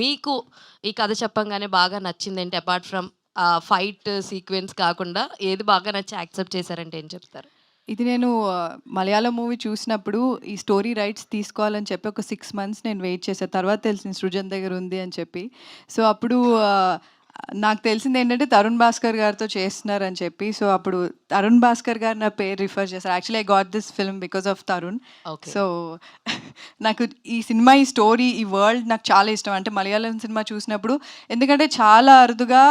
మీకు ఈ కథ చెప్పంగానే బాగా నచ్చిందేంటి? అపార్ట్ ఫ్రమ్ ఫైట్ సీక్వెన్స్ కాకుండా ఏది బాగా నచ్చి యాక్సెప్ట్ చేశారంటే ఏం చెప్తారు? ఇది నేను మలయాళం మూవీ చూసినప్పుడు ఈ స్టోరీ రైట్స్ తీసుకోవాలని చెప్పి ఒక 6 మంత్స్ నేను వెయిట్ చేశా. తర్వాత తెలిసింది సృజన్ దగ్గర ఉంది అని చెప్పి. సో, అప్పుడు నాకు తెలిసిందేంటంటే తరుణ్ భాస్కర్ గారితో చేస్తున్నారని చెప్పి. సో, అప్పుడు తరుణ్ భాస్కర్ గారు నా పేరు రిఫర్ చేశారు. Actually I got this film because of Tarun. Okay. So, నాకు ఈ సినిమా, ఈ స్టోరీ, ఈ వరల్డ్ నాకు చాలా ఇష్టం. అంటే మలయాళం సినిమా చూసినప్పుడు ఎందుకంటే చాలా అరుదుగా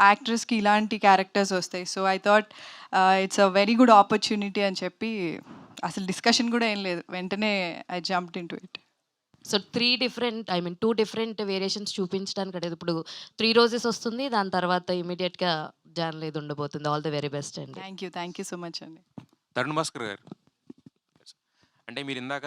యాక్టర్స్‌కి ఇలాంటి క్యారెక్టర్స్ వస్తాయి. So, I thought it's a very good opportunity అని చెప్పి అసలు డిస్కషన్ కూడా ఏం లేదు. వెంటనే I jumped into it. So 3 different 2 different variations చూపించడానికి అంటే ఇప్పుడు 3 రోజెస్ వస్తుంది. దాని తర్వాత ఇమ్మీడియేట్‌గా జాన్‌లో ఇది ఉండబోతుంది. ఆల్ ది వెరీ బెస్ట్ అండి. థ్యాంక్ యూ సో మచ్ అండి. తరుణ్ భాస్కర్ గారు, అంటే మీరు ఇందాక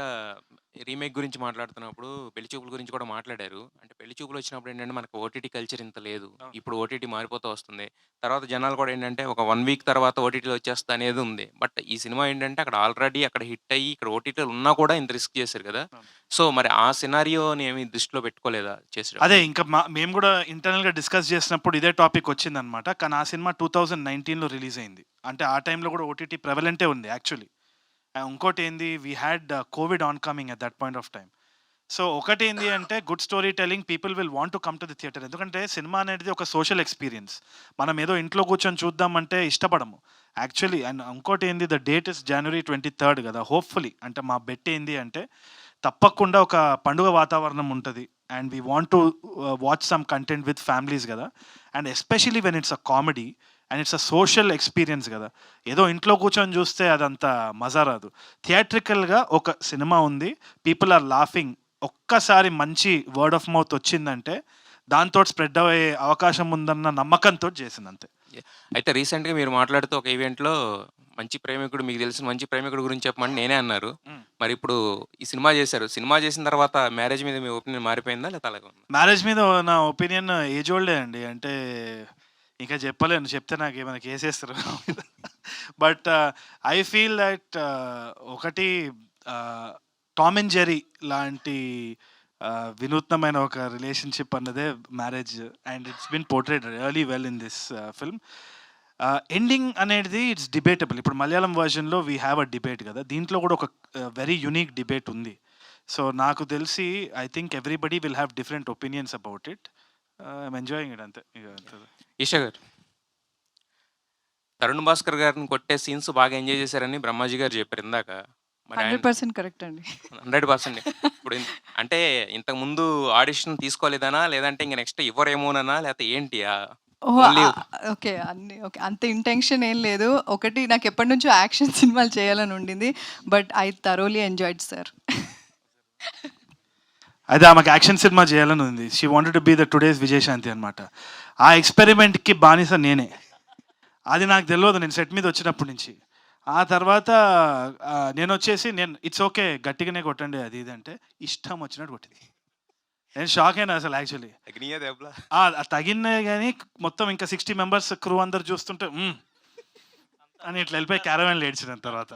రీమేక్ గురించి మాట్లాడుతున్నప్పుడు పెళ్లి చూపుల గురించి కూడా మాట్లాడారు. అంటే పెళ్లి చూపులు వచ్చినప్పుడు ఏంటంటే మనకు ఓటీటీ కల్చర్ ఇంత లేదు. ఇప్పుడు ఓటీటీ మారిపోతూ వస్తుంది. తర్వాత జనాలు కూడా ఏంటంటే ఒక 1 వీక్ తర్వాత ఓటీటీలో వచ్చేస్తా అనేది ఉంది. బట్ ఈ సినిమా ఏంటంటే అక్కడ ఆల్రెడీ అక్కడ హిట్ అయ్యి ఇక్కడ ఓటీటీలో ఉన్నా కూడా ఇంత రిస్క్ చేశారు కదా. సో మరి ఆ సినారియోని ఏమి దృష్టిలో పెట్టుకోలేదా చేసారు? అదే ఇంకా మేము కూడా ఇంటర్నల్గా డిస్కస్ చేసినప్పుడు ఇదే టాపిక్ వచ్చిందనమాట. కానీ ఆ సినిమా 2019లో రిలీజ్ అయింది. అంటే ఆ టైంలో కూడా ఓటీటీ ప్రెవలెంటే ఉంది యాక్చువల్లీ. ఇంకోటి ఏంది, we had Covid on coming at that point of time. So ఒకటి ఏంది అంటే good story telling people will want to come to the theatre. ఎందుకంటే సినిమా అనేది ఒక సోషల్ ఎక్స్పీరియన్స్. మనం ఏదో ఇంట్లో కూర్చొని చూద్దామంటే ఇష్టపడము యాక్చువల్లీ. అండ్ ఇంకోటి ఏంది, the date is January 23rd కదా. హోప్ఫుల్లీ అంటే మా బెట్ ఏంది అంటే తప్పకుండా ఒక పండుగ వాతావరణం ఉంటుంది. And we want to watch some content with families కదా. And especially when it's a comedy and it's a social experience కదా. ఏదో ఇంట్లో కూర్చొని చూస్తే అదంత మజా రాదు. థియేట్రికల్గా ఒక సినిమా ఉంది, పీపుల్ ఆర్ లాఫింగ్, ఒక్కసారి మంచి వర్డ్ ఆఫ్ మౌత్ వచ్చిందంటే దాంతో స్ప్రెడ్ అయ్యే అవకాశం ఉందన్న నమ్మకంతో చేసిందంతే. అయితే రీసెంట్గా మీరు మాట్లాడుతూ ఒక ఈవెంట్లో మంచి ప్రేమికుడు, మీకు తెలిసిన మంచి ప్రేమికుడు గురించి చెప్పమని నేనే అన్నారు. మరి ఇప్పుడు ఈ సినిమా చేశారు. సినిమా చేసిన తర్వాత మ్యారేజ్ మీద మీ ఒపీనియన్ మారిపోయిందా లేదా అలాగే ఉందా? మ్యారేజ్ మీద నా ఒపీనియన్ ఏజ్ ఓల్డే అండి. అంటే ఇంకా చెప్పలేను, చెప్తే నాకు ఏమైనా కేసేస్తారు. బట్ ఐ ఫీల్ దట్ ఒకటి టామ్ అండ్ జెర్రీ లాంటి వినూత్నమైన ఒక రిలేషన్షిప్ అన్నదే marriage. And it's been portrayed really well in this film. Ending అనేది ఇట్స్ డిబేటబుల్. ఇప్పుడు మలయాళం వర్జన్లో వీ హ్యావ్ అ డిబేట్ కదా, దీంట్లో కూడా ఒక వెరీ యునీక్ డిబేట్ ఉంది. సో నాకు తెలిసి I think everybody will have different opinions about it. I'm enjoying it అంతే. ఈషా గారు, తరుణ్ భాస్కర్ గారిని కొట్టే సీన్స్ బాగా ఎంజాయ్ చేశారని బ్రహ్మాజీ గారు చెప్పారు ఇందాక. మరి 100% కరెక్ట్ అండి. 100%. ఇప్పుడు అంటే ఇంతకు ముందు ఆడిషన్ తీసుకోలేదనా, లేదంటే ఇంక నెక్స్ట్ ఇవ్వరేమోనన్నా, లేకపోతే ఏంటి? ఓకే. ఓకే. అంత ఇంటెన్షన్ ఏం లేదు. ఒకటి నాకు ఎప్పటి నుంచో యాక్షన్ సినిమాలు చేయాలని ఉండింది. But I thoroughly enjoyed sir. అయితే ఆమెకు యాక్షన్ సినిమా చేయాలని ఉంది. She wanted to be the today's Vijayashanti అనమాట. ఆ ఎక్స్పెరిమెంట్కి బానిస నేనే. అది నాకు తెలియదు నేను సెట్ మీద వచ్చినప్పటి నుంచి. ఆ తర్వాత నేను వచ్చేసి ఇట్స్ ఓకే గట్టిగానే కొట్టండి అది ఇది అంటే ఇష్టం వచ్చినట్టు కొట్టింది. నేను షాక్ అయినా అసలు యాక్చువల్లీ. తగిన కానీ మొత్తం ఇంకా 60 మెంబర్స్ క్రూ అందరు చూస్తుంటే అని ఇట్లా వెళ్ళిపోయి క్యారవాన్లో ఏడ్చిన తర్వాత